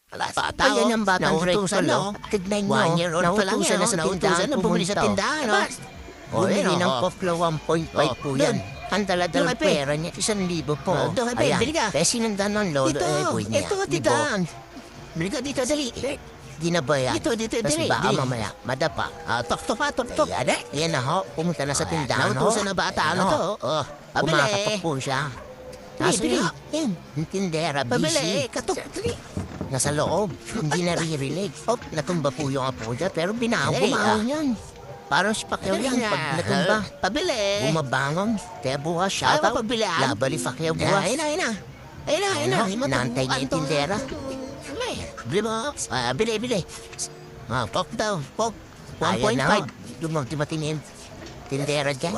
Bata, yan ang batang nautusan rectal, na. Tignan nyo, 1 year old pa lang nautusan yan, na sa tindahan, nautusan na bumili sa pumunta, tindahan. Aba, Bumili ng oo. Poplo 1.5 po Oh, yan. doon. Ang dala-dala Doon, Pepe. pera niya, 1,000 po. Doon, Pepe, Ayan, bili ka. kaya sinundan ng lolo boy niya. Ito, Libo. titan. Bili ka dito, dali. Di na ba yan? Dito, Tapos dali, baka dali. mamaya, madapa. Tok, tok. Ayan, ayan na ho, pumunta na sa tindahan ho. Nautusan na bata, ano to? Oh, Pabili. kumakatok po siya. Kaso Bili. yun, yung tindera, busy. Pabili, katok, dali. Nasa loob, hindi naririnig. Natumba po yung apo niya, pero binago, Dali, bumangon yan. Parang si Pacquiao yan, pag natumba. Pabili. Bumabangon, kaya bukas siya. Ay, mapagbilaan. Labali Pacquiao bukas. Ayun na. Nantay niya yung tindera. Bili mo, bili. Pok daw, pok. 1.5. Dumating yung tindera dyan.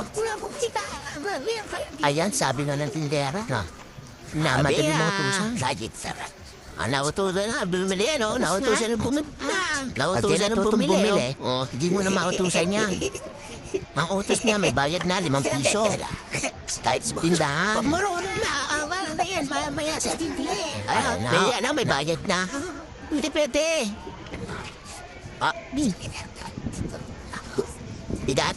Ayan, sabi nga ng tindera. Na madali mo utusan. Sajit, sarap. Nautusan na, bumili ano? Nautusan na bumili. Nautusan na bumili. Oh. Hindi mo na mautusan yan. Ang utos niya may bayad na 5 piso. Kahit Tindahan. marunong na. Wala na yan. Maya sa tindahan. Ayun na. May bayad na. Hindi pwede. Bigat.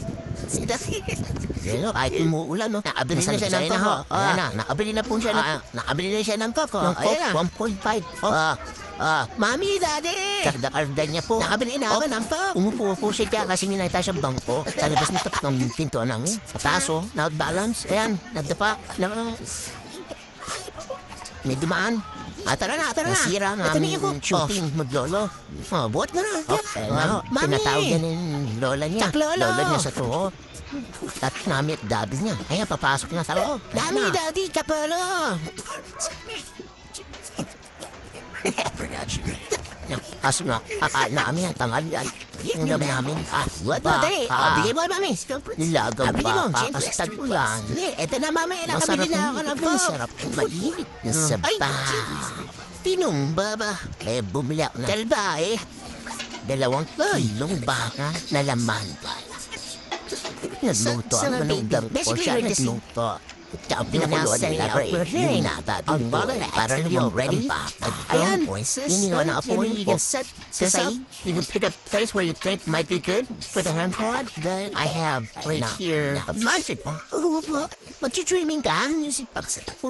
Kahit umuulan, no? Nakabili na siya ng Nasaan koko. na, Ayan na, nakabili na po siya ng... Nakabili na siya ng koko. Ng Ayan na. Coke, 1.5. Mami, daddy. Karda niya po. Nakabili na ako ng Coke. Umupo po siya dyan kasi minayta siyang bangko. Sa labas nito ng pintuan namin. Sa taso, na-outbalance. Ayan, nagdapa. May dumaan. Tara na. Nasira ang Ito na yung aming shooting, maglolo. Buhat na na. Mami. Tinatawag yan yung lola niya. Tsak, lolo. Lola niya sa tuho. At mami at daddy niya. Kaya papasok na sa loob. Mami, Na. daddy, kapalo. Kaso nga, kakain na kami ang tangal yan. Yung dami namin. What na, dali. Bigay mo, mami. Nilagang Bili mo, baka. siyempre. Kastag ko yan. Ito na, mami. Masarap Nakabili na ako ng Coke. Masarap. Mainit na saba. Tinumba ba? Eh, bumili ako ng Talba eh. 2 kilong baka na laman. Nagluto ako Sa- ng dang ko siya basically, nagluto. Tsaka pinakuluan Nasa nila upper yung ring. natatin Ang ko. bagay, Para extra naman ready. baka. Ayan. Iniwan na ako You can set this up. Kasi You can pick a place where you think might be good for the hand pod. Then I have right na- here. na- Magic. What you dreaming ka?